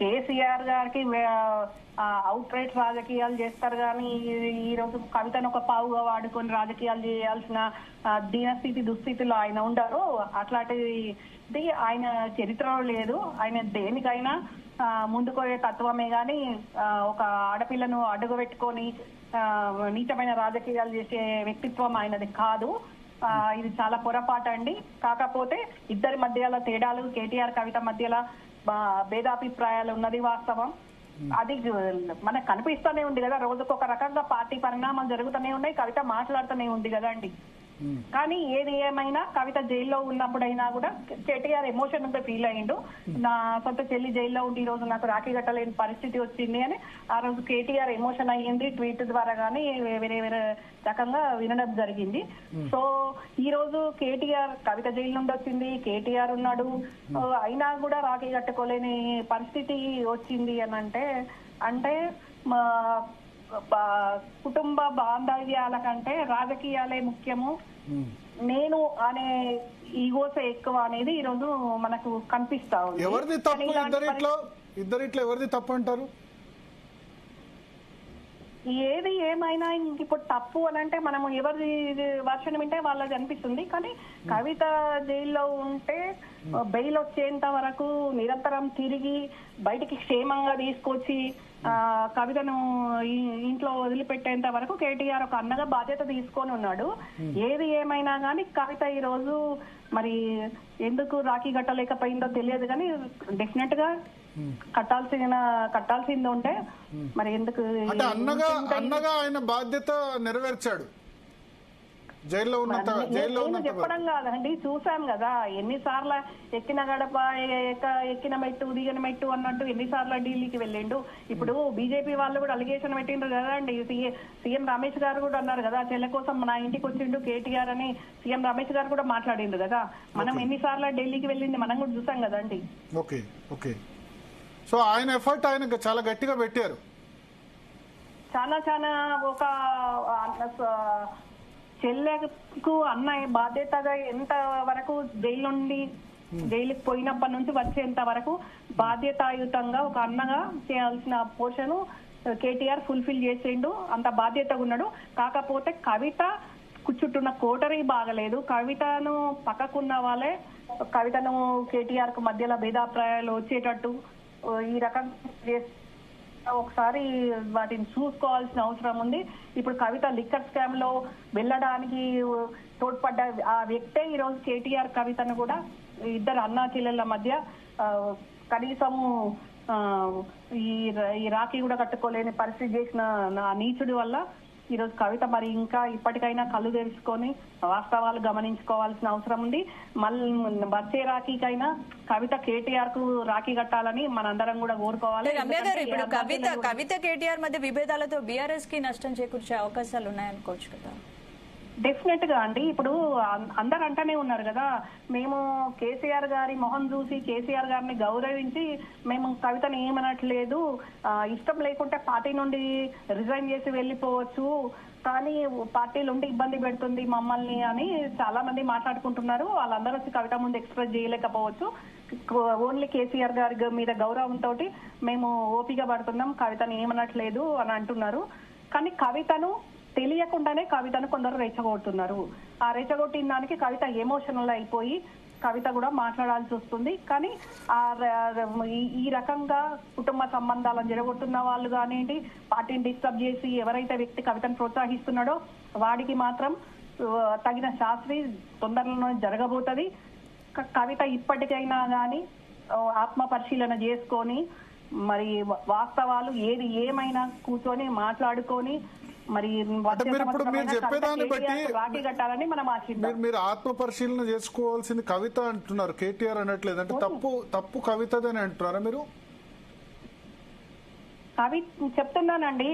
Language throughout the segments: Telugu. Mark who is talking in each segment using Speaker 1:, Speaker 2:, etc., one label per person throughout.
Speaker 1: కేసీఆర్ గారికి అవుట్ రైట్ రాజకీయాలు చేస్తారు కానీ ఈ రోజు కవితను ఒక పావుగా వాడుకొని రాజకీయాలు చేయాల్సిన దీనస్థితి దుస్థితిలో ఆయన ఉండరు. అట్లాంటిది ఆయన చరిత్రలో లేదు. ఆయన దేనికైనా ముందుకోయే తత్వమే గాని ఒక ఆడపిల్లను అడుగు పెట్టుకొని నీచమైన రాజకీయాలు చేసే వ్యక్తిత్వం ఆయనది కాదు. ఇది చాలా పొరపాటు అండి. కాకపోతే ఇద్దరి మధ్యలో తేడాలు, కేటీఆర్ కవిత మధ్యలో భేదాభిప్రాయాలు ఉన్నది వాస్తవం. అది మనకు కనిపిస్తూనే ఉంది కదా, రోజుకు ఒక రకంగా పార్టీ పరిణామాలు జరుగుతూనే ఉన్నాయి, కవిత మాట్లాడుతూనే ఉంది కదా అండి. కానీ ఏది ఏమైనా కవిత జైల్లో ఉన్నప్పుడైనా కూడా కేటీఆర్ ఎమోషన్ ఉంటే ఫీల్ అయ్యిండు. నా సొంత చెల్లి జైల్లో ఉండి ఈ రోజు నాకు రాఖీ కట్టలేని పరిస్థితి వచ్చింది అని ఆ రోజు కేటీఆర్ ఎమోషన్ అయ్యింది. ట్వీట్ ద్వారా కానీ వేరే వేరే రకంగా వినడం జరిగింది. సో ఈ రోజు కేటీఆర్ కవిత జైలు నుండి వచ్చింది, కేటీఆర్ ఉన్నాడు, అయినా కూడా రాఖీ కట్టుకోలేని పరిస్థితి వచ్చింది అని అంటే కుటుంబ బాంధవ్యాల కంటే రాజకీయాలే ముఖ్యము, నేను అనే ఈగోస్ ఎక్కువ అనేది ఈ రోజు మనకు కనిపిస్తా ఉంది.
Speaker 2: ఎవరిది తప్పు? ఇద్దరిట్లో ఎవరిది తప్పు అంటారు?
Speaker 1: ఏది ఏమైనా ఇప్పుడు తప్పు అని అంటే మనము ఎవరి వర్షన్ వింటే వాళ్ళది అనిపిస్తుంది. కానీ కవిత జైల్లో ఉంటే బెయిల్ వచ్చేంత వరకు నిరంతరం తిరిగి బయటికి క్షేమంగా తీసుకొచ్చి కవితను ఇంట్లో వదిలిపెట్టేంత వరకు కేటీఆర్ ఒక అన్నగా బాధ్యత తీసుకొని ఉన్నాడు. ఏది ఏమైనా కానీ కవిత ఈ రోజు మరి ఎందుకు రాఖీ కట్టలేకపోయిందో తెలియదు కానీ డెఫినెట్ గా కట్టాల్సింది ఉంటే మరి ఎందుకు
Speaker 2: అన్నగా ఆయన బాధ్యత నెరవేర్చాడు జైల్లో
Speaker 1: చెప్పడం కాదండి. చూసాం కదా ఎన్నిసార్లు ఎక్కిన గడప ఎక్కిన మెట్టు దిగిన మెట్టు అన్నట్టు ఎన్నిసార్లు ఢిల్లీకి వెళ్ళిండు. ఇప్పుడు బీజేపీ వాళ్ళు కూడా అలిగేషన్ పెట్టిండ్రు కదా అండి. సీఎం రమేష్ గారు కూడా అన్నారు కదా, చెల్లె కోసం నా ఇంటికి వచ్చిండు కేటీఆర్ అని సీఎం రమేష్ గారు కూడా మాట్లాడిండ్రు కదా. మనం ఎన్నిసార్లు ఢిల్లీకి వెళ్ళింది మనం కూడా చూసాం కదా అండి.
Speaker 2: ఓకే. సో ఆయన ఎఫర్ట్ ఆయన చాలా గట్టిగా పెట్టారు.
Speaker 1: చాలా ఒక చెల్లెకు అన్నయ్య బాధ్యతగా ఎంత వరకు జైలుకి పోయినప్పటి నుంచి వచ్చేంత వరకు బాధ్యతాయుతంగా ఒక అన్నగా చేయాల్సిన పోర్షన్ కేటీఆర్ ఫుల్ఫిల్ చేసిండు, అంత బాధ్యతగా ఉన్నాడు. కాకపోతే కవిత కూర్చుంటున్న కోటరీ బాగలేదు. కవితను పక్కకున్న వాళ్ళే కవితను కేటీఆర్ కు మధ్యలో భేదాభిప్రాయాలు వచ్చేటట్టు ఈ రకంగా ఒకసారి వాటిని చూసుకోవాల్సిన అవసరం ఉంది. ఇప్పుడు కవిత లిక్కర్ స్కామ్ లో వెళ్ళడానికి తోడ్పడ్డ ఆ వ్యక్తే ఈ రోజు కేటీఆర్ కవితను కూడా ఇద్దరు అన్నా చెల్లెళ్ళ మధ్య కనీసము ఈ రాఖీ కూడా కట్టుకోలేని పరిస్థితి చేసిన నీచుడి వల్ల ఈరోజు కవిత మరి ఇంకా ఇప్పటికైనా కళ్ళు తెరుచుకొని వాస్తవాలు గమనించుకోవాల్సిన అవసరం ఉంది. మళ్ళీ వచ్చే రాఖీకైనా కవిత కేటీఆర్ కు రాఖీ కట్టాలని మనందరం కూడా కోరుకోవాలి.
Speaker 3: ఇప్పుడు కవిత కేటీఆర్ మధ్య విభేదాలతో బీఆర్ఎస్ కి నష్టం చేకూర్చే అవకాశాలు ఉన్నాయనుకోవచ్చు కదా?
Speaker 1: డెఫినెట్ గా అండి. ఇప్పుడు అందరు అంటనే ఉన్నారు కదా, మేము కేసీఆర్ గారి మొహం చూసి కేసీఆర్ గారిని గౌరవించి మేము కవితను ఏమనట్లేదు, ఇష్టం లేకుంటే పార్టీ నుండి రిజైన్ చేసి వెళ్ళిపోవచ్చు, కానీ పార్టీలు ఉండి ఇబ్బంది పెడుతుంది మమ్మల్ని అని చాలా మంది మాట్లాడుకుంటున్నారు. వాళ్ళందరూ వచ్చి కవిత ముందు ఎక్స్ప్రెస్ చేయలేకపోవచ్చు. ఓన్లీ కేసీఆర్ గారి మీద గౌరవంతో మేము ఓపిక పడుతున్నాం, కవితను ఏమనట్లేదు అని అంటున్నారు. కానీ కవితను తెలియకుండానే కవితను కొందరు రెచ్చగొడుతున్నారు. ఆ రెచ్చగొట్టిన దానికి కవిత ఎమోషనల్ అయిపోయి కవిత కూడా మాట్లాడాల్సి వస్తుంది. కానీ ఈ రకంగా కుటుంబ సంబంధాలను జరగొట్టున్న వాళ్ళు కానివ్వండి, పార్టీని డిస్టర్బ్ చేసి ఎవరైతే వ్యక్తి కవితను ప్రోత్సహిస్తున్నాడో వాడికి మాత్రం తగిన శాస్త్రి తొందరలో జరగబోతుంది. కవిత ఇప్పటికైనా కానీ ఆత్మ పరిశీలన చేసుకొని మరి వాస్తవాలు ఏది ఏమైనా కూర్చొని మాట్లాడుకొని మరి
Speaker 2: చెప్పేదాన్ని బట్టి
Speaker 1: రాఖీ కట్టాలని మనం ఆశిద్దాం.
Speaker 2: మీరు ఆత్మ పరిశీలన చేసుకోవాల్సింది కవిత అంటున్నారు, కేటీఆర్ అనట్లేదు. అంటే తప్పు కవితదని అంటున్నారా మీరు?
Speaker 1: చెప్తున్నానండి,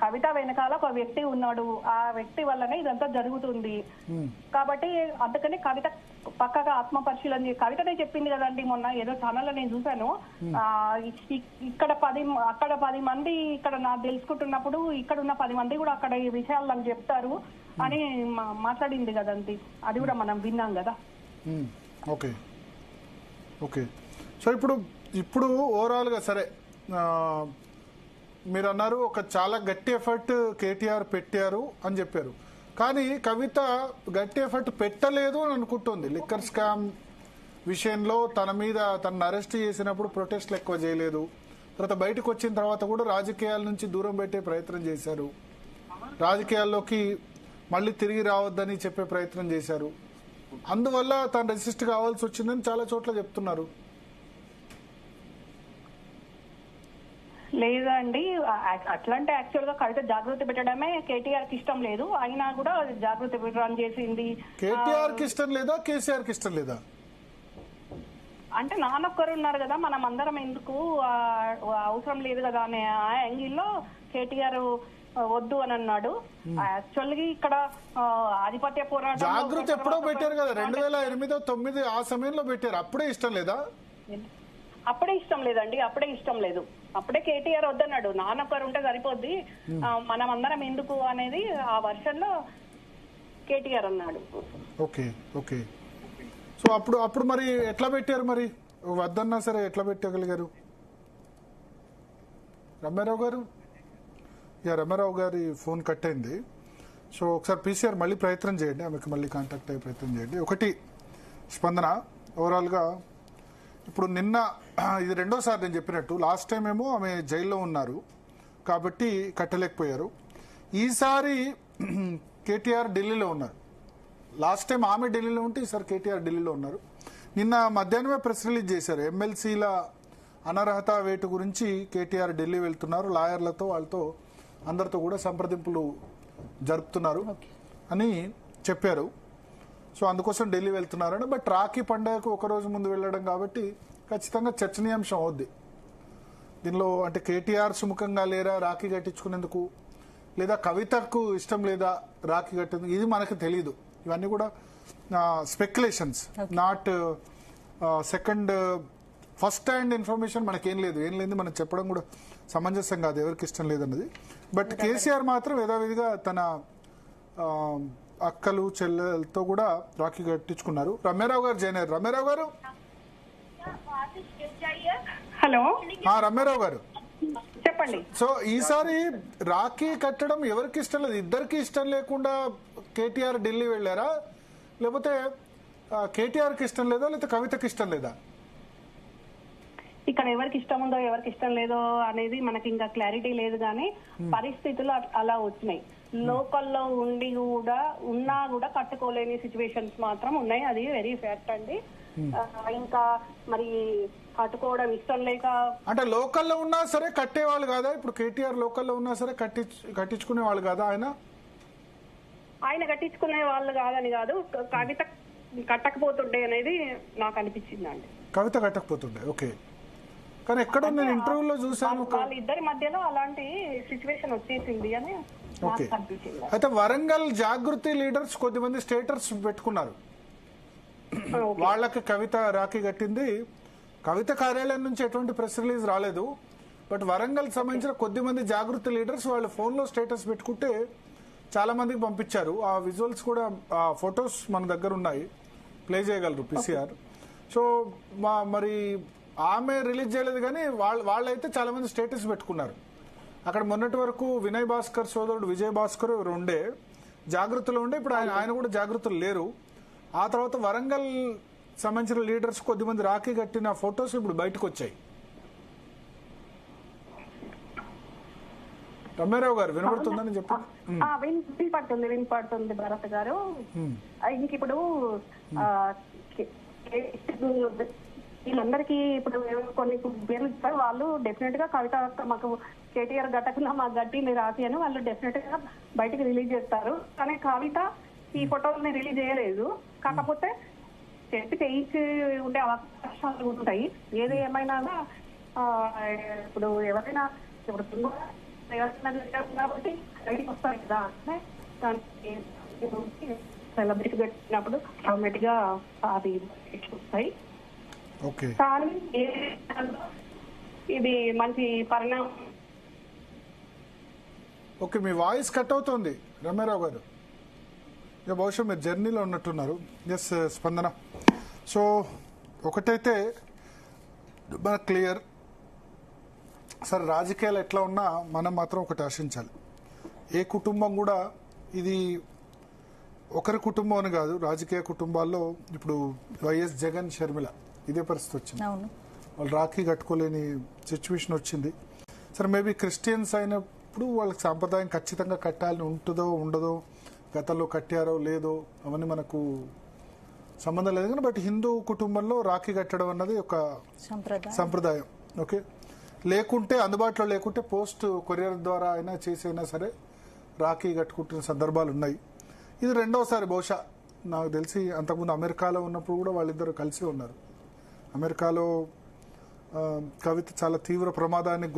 Speaker 1: కవిత వెనకాల ఒక వ్యక్తి ఉన్నాడు, ఆ వ్యక్తి వల్లనే ఇదంతా జరుగుతుంది. కాబట్టి అందుకని కవిత పక్కగా ఆత్మ పరిశీలన కవితనే చెప్పింది కదండి. మొన్న ఏదో ఛానల్లో నేను చూశాను, అక్కడ 10 మంది ఇక్కడ నాకు తెలుసుకుంటున్నప్పుడు ఇక్కడ ఉన్న 10 మంది కూడా అక్కడ ఈ విషయాలు నాకు చెప్తారు అని మాట్లాడింది కదండి. అది కూడా మనం విన్నాం కదా.
Speaker 2: ఓకే. సో ఇప్పుడు ఓవరాల్ గా సరే మీరు అన్నారు ఒక చాలా గట్టి ఎఫర్ట్ కేటీఆర్ పెట్టారు అని చెప్పారు. కానీ కవిత గట్టి ఎఫర్ట్ పెట్టలేదు అని అనుకుంటుంది. లిక్కర్ స్కామ్ విషయంలో తన మీద తనను అరెస్ట్ చేసినప్పుడు ప్రొటెస్ట్లు ఎక్కువ చేయలేదు. తర్వాత బయటకు వచ్చిన తర్వాత కూడా రాజకీయాల నుంచి దూరం పెట్టే ప్రయత్నం చేశారు. రాజకీయాల్లోకి మళ్ళీ తిరిగి రావద్దని చెప్పే ప్రయత్నం చేశారు. అందువల్ల తను రెసిస్ట్ కావాల్సి వచ్చిందని చాలా చోట్ల చెప్తున్నారు.
Speaker 1: లేదండి, అట్లాంటి యాక్చువల్ గా కవిత జాగృతి పెట్టడమే కేటీఆర్ కి ఇష్టం లేదు. అయినా కూడా జాగృతి రన్ చేసింది.
Speaker 2: కేటీఆర్ కి ఇష్టం లేదా, కేసీఆర్ కి ఇష్టం లేదా?
Speaker 1: అంటే నాన్నొక్కరు ఉన్నారు కదా, మనం అందరం ఎందుకు అవసరం లేదు కదా అనే ఆ యాంగిల్లో కేటీఆర్ వద్దు అని అన్నాడు. యాక్చువల్గా ఇక్కడ ఆధిపత్య పోరాటం
Speaker 2: జాగృతి ఎప్పుడో పెట్టారు కదా, 2008, 2009 ఆ సమయంలో పెట్టారు. అప్పుడే ఇష్టం లేదా?
Speaker 1: అప్పుడే ఇష్టం లేదండి, అప్పుడే ఇష్టం లేదు. అప్పుడే కేటీఆర్ వద్దన్నాడు. నాన్నొక్కరు ఉంటే సరిపోద్ది, మనం అందరం ఎందుకు అనేది ఆ వర్షన్ లో కేటీఆర్ అన్నాడు.
Speaker 2: Okay okay. సో అప్పుడు మరి ఎట్లా పెట్టారు? మరి వద్దన్నా సరే ఎట్లా పెట్టగలిగారు? రమ్యారావు గారు, రమ్యారావు గారి ఫోన్ కట్ అయింది. సో ఒకసారి పీసీఆర్ మళ్ళీ ప్రయత్నం చేయండి, ఆమెకు మళ్ళీ కాంటాక్ట్ అయ్యే ప్రయత్నం చేయండి. ఒకటి స్పందన, ఓవరాల్గా ఇప్పుడు నిన్న ఇది రెండోసారి నేను చెప్పినట్టు, లాస్ట్ టైం ఏమో ఆమె జైల్లో ఉన్నారు కాబట్టి కట్టలేకపోయారు. ఈసారి కేటీఆర్ ఢిల్లీలో ఉన్నారు. లాస్ట్ టైం ఆమె ఢిల్లీలో ఉంటే ఈసారి కేటీఆర్ ఢిల్లీలో ఉన్నారు. నిన్న మధ్యాహ్నమే ప్రెస్ రిలీజ్ చేశారు. ఎమ్మెల్సీల అనర్హత వేటు గురించి కేటీఆర్ ఢిల్లీ వెళ్తున్నారు, లాయర్లతో వాళ్ళతో అందరితో కూడా సంప్రదింపులు జరుపుతున్నారు అని చెప్పారు. సో అందుకోసం ఢిల్లీ వెళ్తున్నారని. బట్ రాఖీ పండుగకు ఒకరోజు ముందు వెళ్ళడం కాబట్టి ఖచ్చితంగా చర్చనీయాంశం అవుద్ది దీనిలో. అంటే కేటీఆర్ సుముఖంగా లేరా రాఖీ కట్టించుకునేందుకు, లేదా కవితకు ఇష్టం లేదా రాఖీ కట్టేందుకు, ఇది మనకు తెలియదు. ఇవన్నీ కూడా speculations, not first hand information. మనకేం లేదు, ఏం లేదు మనం చెప్పడం కూడా సమంజసం కాదు, ఎవరికి ఇష్టం లేదన్నది. బట్ కేసీఆర్ మాత్రం యథావిధిగా తన అక్కలు చెల్లెలతో కూడా రాఖీ కట్టించుకున్నారు. రమ్యారావు గారు జాయిన్ అయ్యారు. రమ్యారావు గారు,
Speaker 1: హలో.
Speaker 2: రమ్యారావు గారు
Speaker 1: చెప్పండి.
Speaker 2: సో ఈసారి రాఖీ కట్టడం ఎవరికి ఇష్టం లేదు? ఇద్దరికి ఇష్టం లేకుండా కేటీఆర్ ఢిల్లీ వెళ్ళారా, లేకపోతే కేటీఆర్కి ఇష్టం లేదా, లేకపోతే కవితకి ఇష్టం లేదా?
Speaker 1: ఇక్కడ ఎవరికి ఇష్టం ఉందో ఎవరికి ఇష్టం లేదో అనేది మనకి ఇంకా క్లారిటీ లేదు, కానీ పరిస్థితులు అలా వచ్చినాయి. లోకల్లో ఉండి కూడా ఉన్నా కూడా కట్టుకోలేని సిచ్యువేషన్స్ మాత్రం ఉన్నాయి. అది వెరీ ఫ్యాక్ట్ అండి. ఇంకా మరి కట్టుకోవడం ఇష్టం లేక,
Speaker 2: అంటే లోకల్లో ఉన్నా సరే కట్టేవాళ్ళు కాదా? ఇప్పుడు కేటీఆర్ లోకల్లో ఉన్నా సరే కట్టించుకునే వాళ్ళు కాదా?
Speaker 1: ఆయన కట్టించుకునే వాళ్ళు కాదని కాదు, కవిత కట్టకపోతుండే అనేది నాకు అనిపించింది అండి.
Speaker 2: కవిత కట్టకపోతుండే, ఓకే. కానీ ఎక్కడో నేను ఇంటర్వ్యూలో చూసాను,
Speaker 1: వాళ్ళిద్దరి మధ్యలో అలాంటి సిచ్యువేషన్ వచ్చేసింది అని
Speaker 2: ఓకే. అయితే వరంగల్ జాగృతి లీడర్స్ కొద్దిమంది స్టేటస్ పెట్టుకున్నారు, వాళ్ళకి కవిత రాఖీ కట్టింది. కవిత కార్యాలయం నుంచి ఎటువంటి ప్రెస్ రిలీజ్ రాలేదు. బట్ వరంగల్ సంబంధించిన కొద్దిమంది జాగృతి లీడర్స్ వాళ్ళ ఫోన్లో స్టేటస్ పెట్టుకుంటే చాలా మందికి పంపించారు. ఆ విజువల్స్ కూడా, ఆ ఫొటోస్ మన దగ్గర ఉన్నాయి, ప్లే చేయగలరు పీసీఆర్. సో మరి ఆమె రిలీజ్ చేయలేదు, కానీ వాళ్ళైతే చాలా మంది స్టేటస్ పెట్టుకున్నారు. అక్కడ మొన్నటి వరకు వినయ్ భాస్కర్ సోదరుడు విజయ్ భాస్కర్ ఎవరు ఉండే జాగృతిలో ఉండే, ఇప్పుడు ఆయన కూడా జాగృతులు లేరు. ఆ తర్వాత వరంగల్ సంబంధించిన లీడర్స్ కొద్దిమంది రాఖీ కట్టిన ఫొటోస్ ఇప్పుడు బయటకు వచ్చాయి. రమ్యారావు గారు వినపడుతుందని చెప్పి.
Speaker 1: వినపడుతుంది భరత్ గారు. ఇంక ఇప్పుడు వీళ్ళందరికీ ఇప్పుడు కొన్ని పేర్లు ఇస్తారు. వాళ్ళు డెఫినెట్ గా కవిత మాకు కేటీఆర్ గట్టకుండా మాకు గట్టింది రాసి అని వాళ్ళు డెఫినెట్ గా బయటకు రిలీజ్ చేస్తారు. కానీ కవిత ఈ ఫోటోల్ని రిలీజ్ చేయలేదు. కాకపోతే చేయించి ఉండే అవకాశాలు ఉంటాయి. ఏది ఏమైనా ఇప్పుడు ఎవరైనా ఇప్పుడు కాబట్టి బయటకు వస్తాయి కదా, దానికి సెలబ్రిటీ పెట్టినప్పుడు ఆటోమేటిక్ గా అది వస్తాయి. కానీ ఇది మంచి పరిణామం.
Speaker 2: ఓకే, మీ వాయిస్ కట్ అవుతుంది రమ్యారావు గారు. బహుశా మీరు జర్నీలో ఉన్నట్టున్నారు. ఎస్ స్పందన. సో ఒకటైతే క్లియర్, సరే రాజకీయాలు ఎట్లా ఉన్నా మనం మాత్రం ఒకటి ఆశించాలి, ఏ కుటుంబం కూడా ఇది ఒకరి కుటుంబం అని కాదు, రాజకీయ కుటుంబాల్లో ఇప్పుడు వైఎస్ జగన్ షర్మిల ఇదే పరిస్థితి వచ్చింది.
Speaker 3: అవును,
Speaker 2: వాళ్ళు రాఖీ కట్టుకోలేని సిచ్యువేషన్ వచ్చింది. సరే మేబీ క్రిస్టియన్స్ అయినప్పుడు వాళ్ళకి సాంప్రదాయం ఖచ్చితంగా కట్టాలని ఉంటుందో ఉండదో, గతంలో కట్టారో లేదో అవన్నీ సంబంధం లేదు కానీ, బట్ హిందూ కుటుంబంలో రాఖీ కట్టడం అన్నది ఒక సంప్రదాయం. ఓకే, లేకుంటే అందుబాటులో లేకుంటే పోస్ట్ కొరియర్ ద్వారా అయినా చేసైనా సరే రాఖీ కట్టుకుంటున్న సందర్భాలు ఉన్నాయి. ఇది రెండోసారి బహుశా నాకు తెలిసి. అంతకుముందు అమెరికాలో ఉన్నప్పుడు కూడా వాళ్ళిద్దరు కలిసి ఉన్నారు. అమెరికాలో కవిత చాలా తీవ్ర ప్రమాదానికి